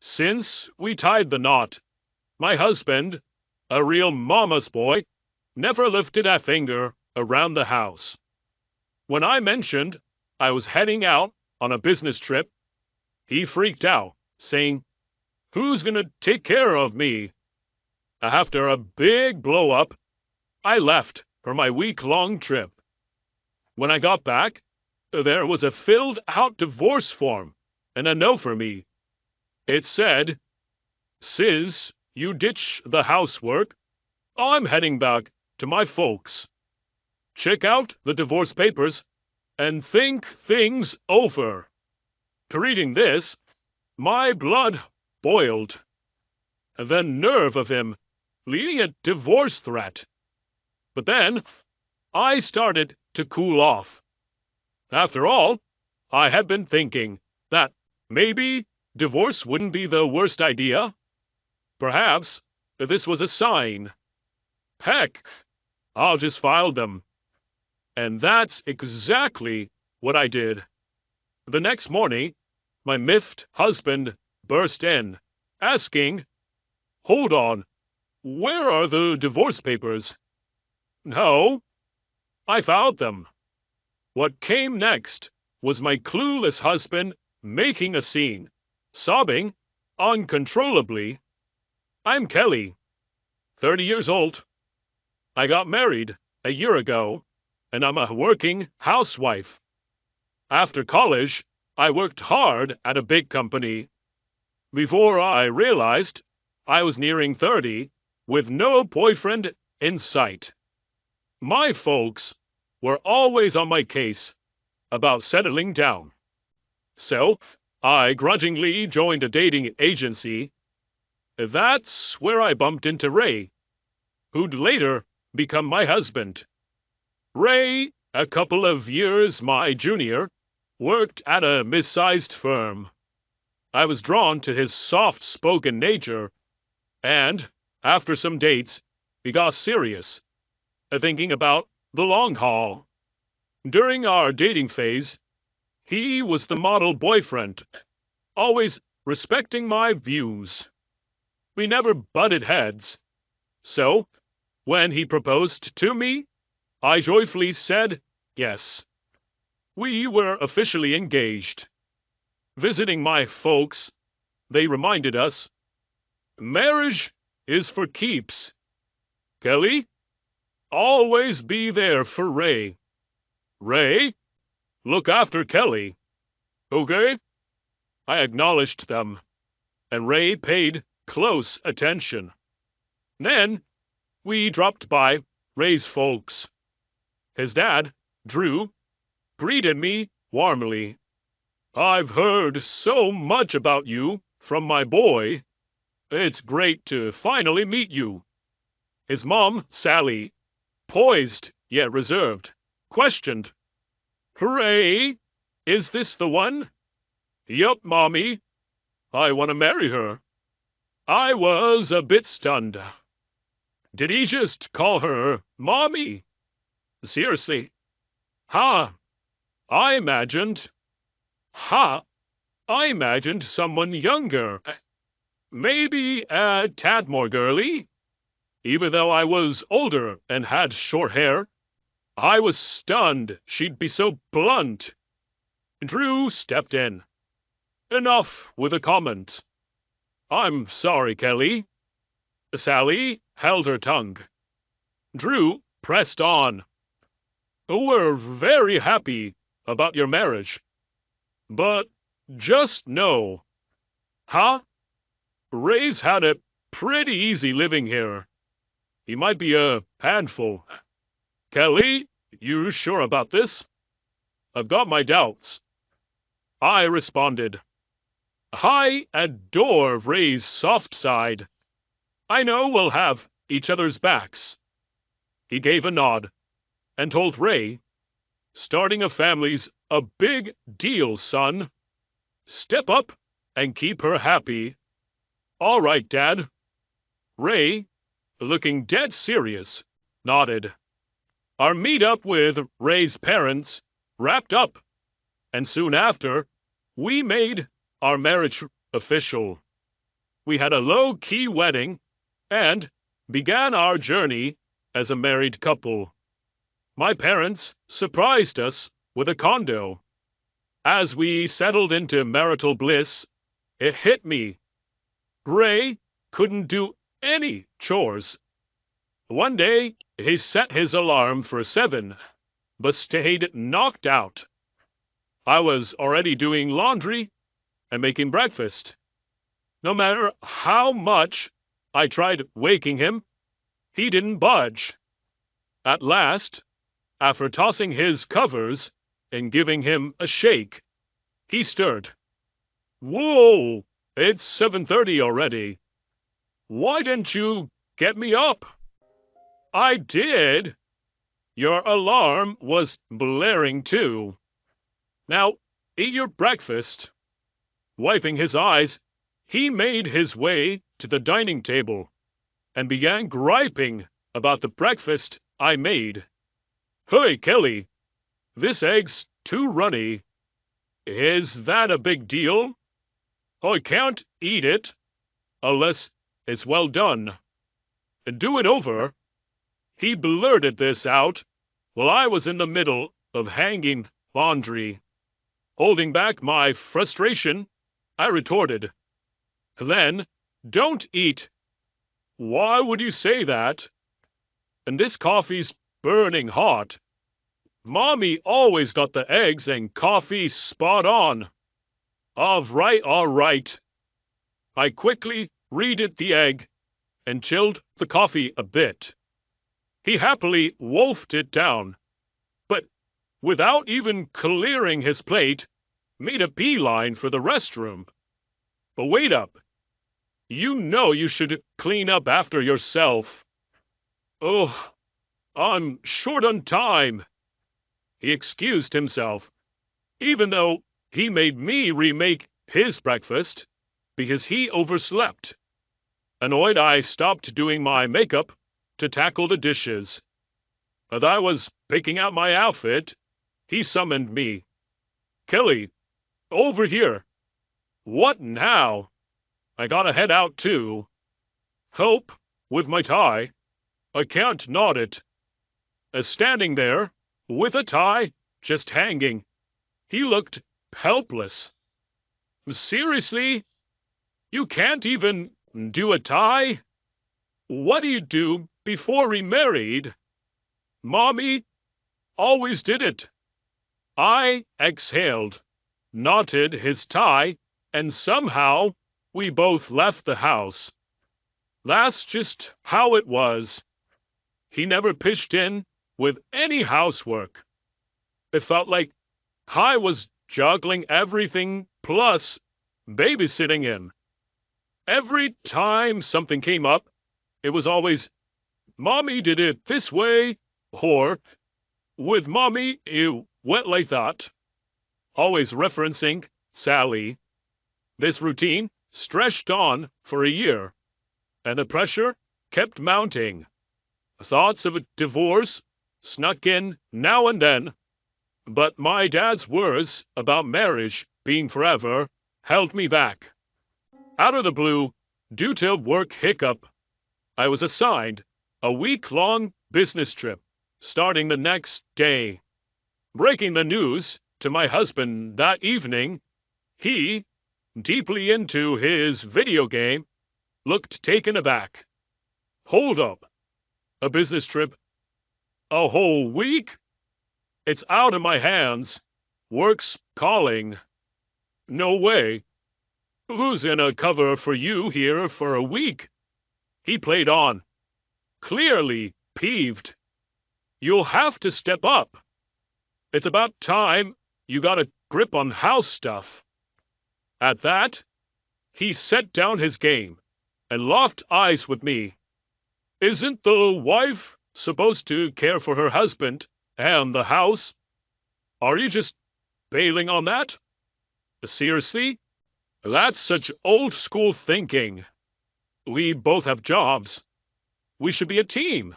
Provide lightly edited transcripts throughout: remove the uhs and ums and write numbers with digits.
Since we tied the knot, my husband, a real mama's boy, never lifted a finger around the house. When I mentioned I was heading out on a business trip, he freaked out, saying, "Who's gonna take care of me?" After a big blow-up, I left for my week-long trip. When I got back, there was a filled-out divorce form and a note for me. It said, "Sis, you ditch the housework. I'm heading back to my folks. Check out the divorce papers and think things over." Reading this, my blood boiled. The nerve of him leaving a divorce threat. But then I started to cool off. After all, I had been thinking that maybe divorce wouldn't be the worst idea. Perhaps this was a sign. Heck, I'll just file them. And that's exactly what I did. The next morning, my miffed husband burst in, asking, "Hold on, where are the divorce papers?" "No, I found them." What came next was my clueless husband making a scene, sobbing uncontrollably. "I'm Kelly, 30 years old. I got married a year ago, and I'm a working housewife. After college, I worked hard at a big company. Before I realized I was nearing 30 with no boyfriend in sight. My folks were always on my case about settling down. So I grudgingly joined a dating agency. That's where I bumped into Ray, who'd later become my husband. Ray, a couple of years my junior, worked at a mid-sized firm. I was drawn to his soft-spoken nature, and after some dates, we got serious, thinking about the long haul. During our dating phase, he was the model boyfriend, always respecting my views. We never butted heads. So, when he proposed to me, I joyfully said yes. We were officially engaged. Visiting my folks, they reminded us, "Marriage is for keeps. Kelly, always be there for Ray. Ray, look after Kelly. Okay?" I acknowledged them, and Ray paid close attention. Then, we dropped by Ray's folks. His dad, Drew, greeted me warmly. "I've heard so much about you from my boy. It's great to finally meet you." His mom, Sally, poised yet reserved, questioned, "Ray, is this the one?" "Yup, Mommy. I want to marry her." I was a bit stunned. Did he just call her Mommy? Seriously? Ha! I imagined... Ha! I imagined someone younger. Maybe a tad more girly? Even though I was older and had short hair, I was stunned she'd be so blunt. Drew stepped in. "Enough with the comments. I'm sorry, Kelly." Sally held her tongue. Drew pressed on. "We're very happy about your marriage. But just know, huh? Ray's had it pretty easy living here. He might be a handful. Kelly, you sure about this?" "I've got my doubts." I responded, "I adore Ray's soft side. I know we'll have each other's backs." He gave a nod and told Ray, "Starting a family's a big deal, son. Step up and keep her happy." "All right, Dad." Ray, looking dead serious, nodded. Our meet-up with Ray's parents wrapped up, and soon after, we made our marriage official. we had a low-key wedding and began our journey as a married couple. My parents surprised us with a condo. As we settled into marital bliss, it hit me. Ray couldn't do any chores. One day, he set his alarm for 7, but stayed knocked out. I was already doing laundry and making breakfast. No matter how much I tried waking him, he didn't budge. At last, after tossing his covers and giving him a shake, he stirred. "Whoa! It's 7:30 already. Why didn't you get me up?" "I did. Your alarm was blaring too. Now, eat your breakfast." Wiping his eyes, he made his way to the dining table and began griping about the breakfast I made. "Hey, Kelly, this egg's too runny. Is that a big deal? I can't eat it unless it's well done. Do it over." He blurted this out while I was in the middle of hanging laundry. Holding back my frustration, I retorted, "Then don't eat." "Why would you say that? And this coffee's burning hot. Mommy always got the eggs and coffee spot on." All right. I quickly reheated the egg and chilled the coffee a bit. He happily wolfed it down, but without even clearing his plate, made a beeline for the restroom. But wait up. You know you should clean up after yourself. "Oh, I'm short on time." He excused himself, even though he made me remake his breakfast because he overslept. Annoyed, I stopped doing my makeup to tackle the dishes. As I was picking out my outfit, he summoned me. "Kelly, over here." "What now?" "I gotta head out too." "Help with my tie. I can't knot it." Standing there, with a tie just hanging, he looked helpless. "Seriously? You can't even do a tie? What do you do before we married?" "Mommy always did it." I exhaled, knotted his tie, and somehow we both left the house. That's just how it was. He never pitched in with any housework. It felt like I was juggling everything plus babysitting him. Every time something came up, it was always, "Mommy did it this way," or "With Mommy, it went like that." Always referencing Sally. This routine stretched on for a year, and the pressure kept mounting. Thoughts of a divorce snuck in now and then, but my dad's words about marriage being forever held me back. Out of the blue, due to a work hiccup, I was assigned a week-long business trip starting the next day. Breaking the news to my husband that evening, he, deeply into his video game, looked taken aback. "Hold up. A business trip? A whole week? It's out of my hands. Work's calling." "No way. Who's gonna cover for you here for a week?" He played on, clearly peeved. "You'll have to step up. It's about time you got a grip on house stuff." At that, he set down his game and locked eyes with me. "Isn't the wife supposed to care for her husband and the house? Are you just bailing on that? Seriously? That's such old-school thinking. We both have jobs. We should be a team."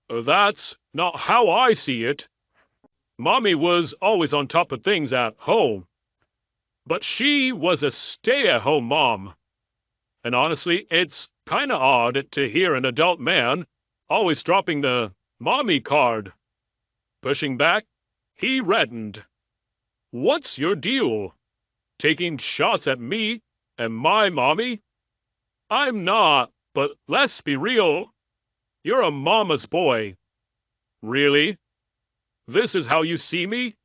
"That's not how I see it. Mommy was always on top of things at home. But she was a stay-at-home mom. And honestly, it's kinda odd to hear an adult man always dropping the mommy card. Pushing back, he reddened. What's your deal? Taking shots at me and my mommy? I'm not, but let's be real. You're a mama's boy. Really? This is how you see me?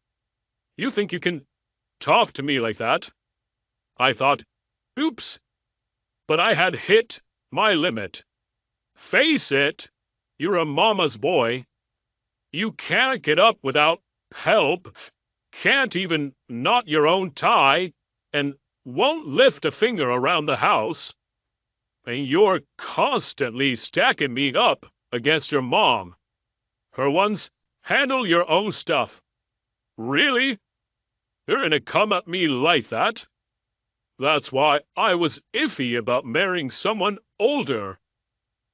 You think you can talk to me like that? I thought, oops, but I had hit my limit. Face it, you're a mama's boy. You can't get up without help, can't even knot your own tie, and won't lift a finger around the house. And you're constantly stacking me up against your mom. Her ones handle your own stuff. Really? You're gonna come at me like that? That's why I was iffy about marrying someone older.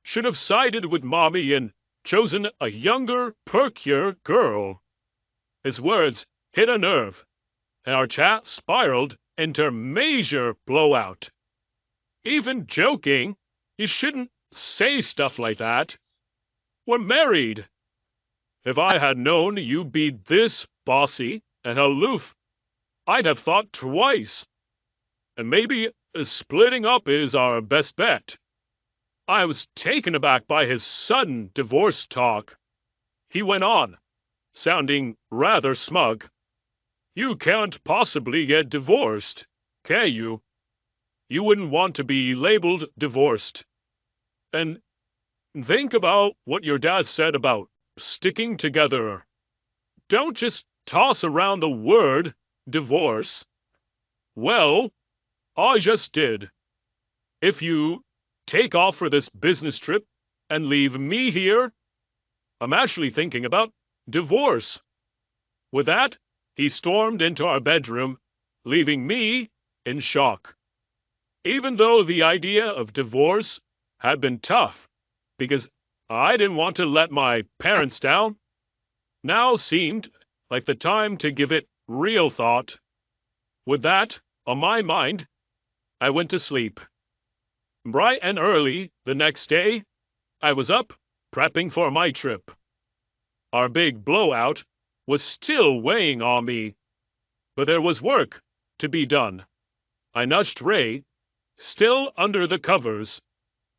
Should have sided with mommy and chosen a younger, perkier girl. His words hit a nerve, and our chat spiraled into major blowout. Even joking, you shouldn't say stuff like that. We're married. If I had known you'd be this bossy and aloof, I'd have thought twice. And maybe splitting up is our best bet. I was taken aback by his sudden divorce talk. He went on, sounding rather smug. You can't possibly get divorced, can you? You wouldn't want to be labeled divorced. And think about what your dad said about sticking together. Don't just toss around the word divorce. Well, I just did. If you take off for this business trip and leave me here, I'm actually thinking about divorce. With that, he stormed into our bedroom, leaving me in shock. Even though the idea of divorce had been tough, because I didn't want to let my parents down, now seemed like the time to give it real thought. With that on my mind, I went to sleep. Bright and early the next day, I was up, prepping for my trip. Our big blowout was still weighing on me, but there was work to be done. I nudged Ray, still under the covers.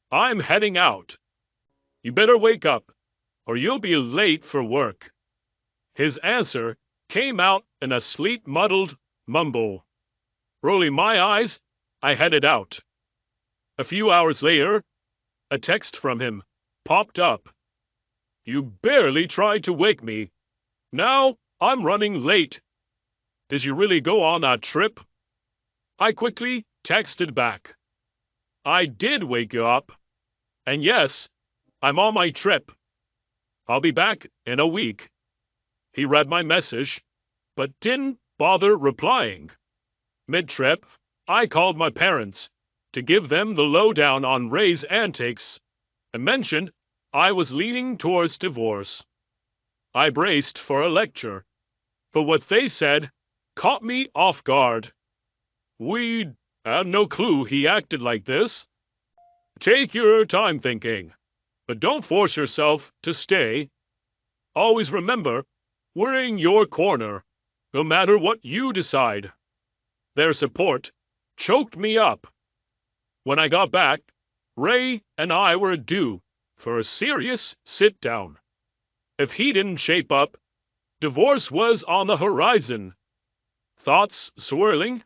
I'm heading out. You better wake up, or you'll be late for work. His answer came out in a sleep-muddled mumble. Rolling my eyes, I headed out. A few hours later, a text from him popped up. You barely tried to wake me. Now I'm running late. Did you really go on that trip? I quickly texted back. I did wake you up. And yes, I'm on my trip. I'll be back in a week. He read my message, but didn't bother replying. Mid-trip, I called my parents to give them the lowdown on Ray's antics and mentioned I was leaning towards divorce. I braced for a lecture, but what they said caught me off guard. We had no clue he acted like this. Take your time thinking, but don't force yourself to stay. Always remember, we're in your corner, no matter what you decide. Their support choked me up. When I got back, Ray and I were due for a serious sit-down. If he didn't shape up, divorce was on the horizon. Thoughts swirling,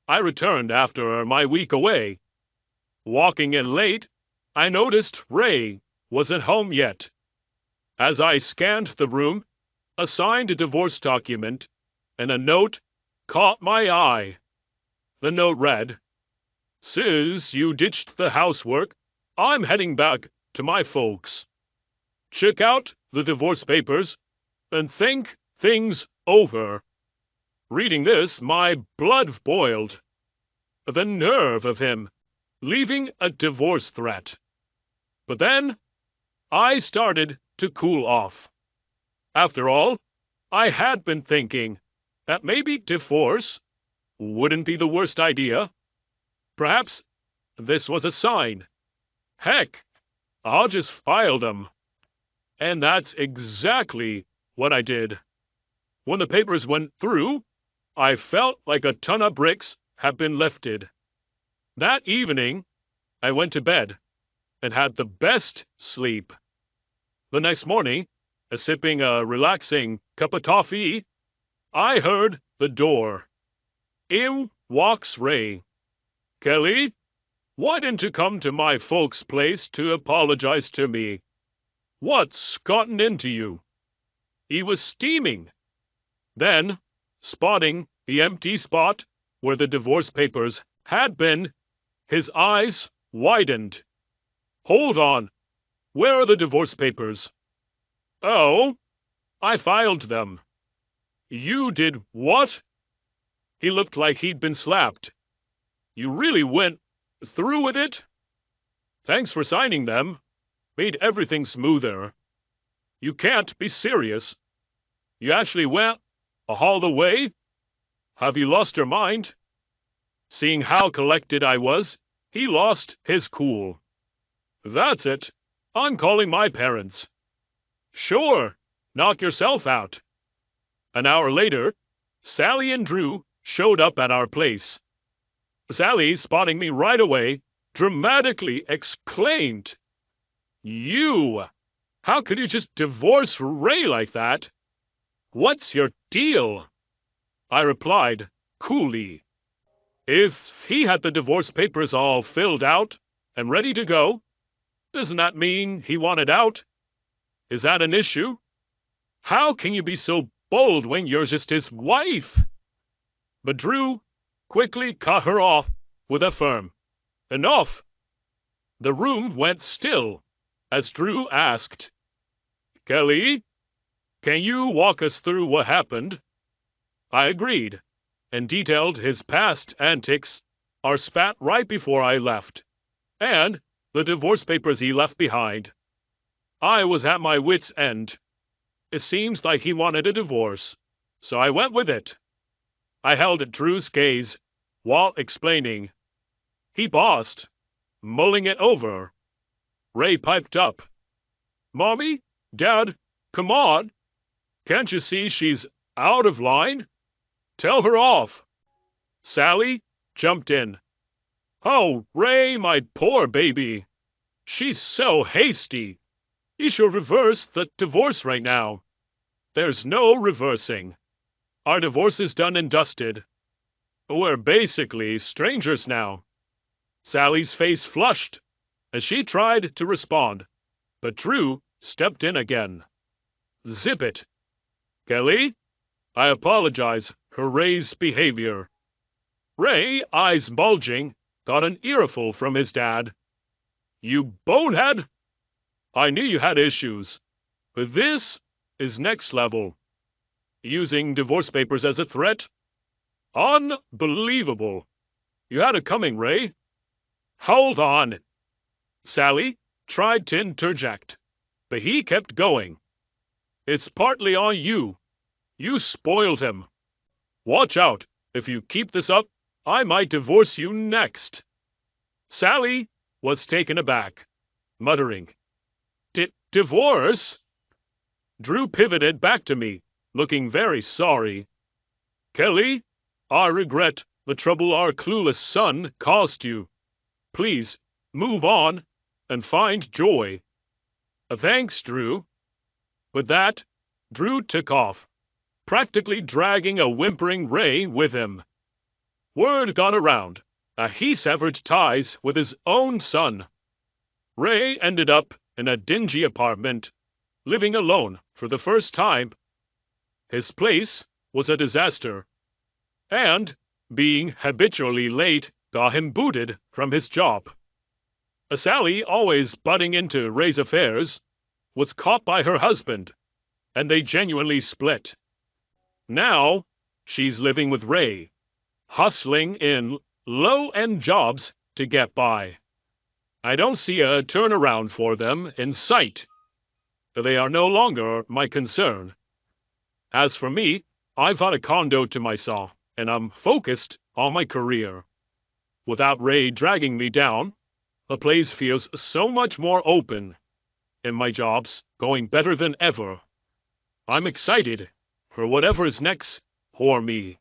I returned after my week away. Walking in late, I noticed Ray wasn't home yet. As I scanned the room, a signed divorce document and a note caught my eye. The note read, Since you ditched the housework, I'm heading back to my folks. Check out the divorce papers and think things over. Reading this, my blood boiled. The nerve of him, leaving a divorce threat. But then, I started to cool off. After all, I had been thinking that maybe divorce wouldn't be the worst idea. Perhaps this was a sign. Heck, I'll just file them. And that's exactly what I did. When the papers went through, I felt like a ton of bricks had been lifted. That evening, I went to bed and had the best sleep. The next morning, sipping a relaxing cup of toffee, I heard the door. In walks Ray. "Kelly, why didn't you come to my folks' place to apologize to me? What's gotten into you?" He was steaming. Then, spotting the empty spot where the divorce papers had been, his eyes widened. "Hold on. Where are the divorce papers?" "Oh, I filed them." "You did what?" He looked like he'd been slapped. "You really went through with it?" "Thanks for signing them. Made everything smoother." "You can't be serious. You actually went all the way? Have you lost your mind?" Seeing how collected I was, he lost his cool. "That's it. I'm calling my parents." "Sure. Knock yourself out." An hour later, Sally and Drew showed up at our place. Sally, spotting me right away, dramatically exclaimed, "You! How could you just divorce Ray like that? What's your deal?" I replied coolly, "If he had the divorce papers all filled out and ready to go, doesn't that mean he wanted out? Is that an issue? How can you be so bold when you're just his wife?" But Drew quickly cut her off with a firm "Enough." The room went still as Drew asked, "Kelly, can you walk us through what happened?" I agreed and detailed his past antics, our spat right before I left, and the divorce papers he left behind. I was at my wit's end. It seems like he wanted a divorce, so I went with it. I held Drew's gaze while explaining. He paused, mulling it over. Ray piped up, "Mommy, Dad, come on. Can't you see she's out of line? Tell her off." Sally jumped in. "Oh, Ray, my poor baby. She's so hasty. You should reverse the divorce right now." "There's no reversing. Our divorce is done and dusted. We're basically strangers now." Sally's face flushed as she tried to respond, but Drew stepped in again. "Zip it. Kelly, I apologize for Ray's behavior." Ray, eyes bulging, got an earful from his dad. "You bonehead! I knew you had issues, but this is next level. Using divorce papers as a threat? Unbelievable. You had it coming, Ray." "Hold on." Sally tried to interject, but he kept going. "It's partly on you. You spoiled him. Watch out. If you keep this up, I might divorce you next." Sally was taken aback, muttering, Divorce?" Drew pivoted back to me, looking very sorry. "Kelly, I regret the trouble our clueless son caused you. Please, move on and find joy." "Thanks, Drew." With that, Drew took off, practically dragging a whimpering Ray with him. Word got around that he severed ties with his own son. Ray ended up in a dingy apartment, living alone for the first time. His place was a disaster, and being habitually late got him booted from his job. Sally, always butting into Ray's affairs, was caught by her husband, and they genuinely split. Now, she's living with Ray, hustling in low-end jobs to get by. I don't see a turnaround for them in sight. They are no longer my concern. As for me, I've got a condo to myself, and I'm focused on my career. Without Ray dragging me down, the place feels so much more open, and my job's going better than ever. I'm excited for whatever's next for me.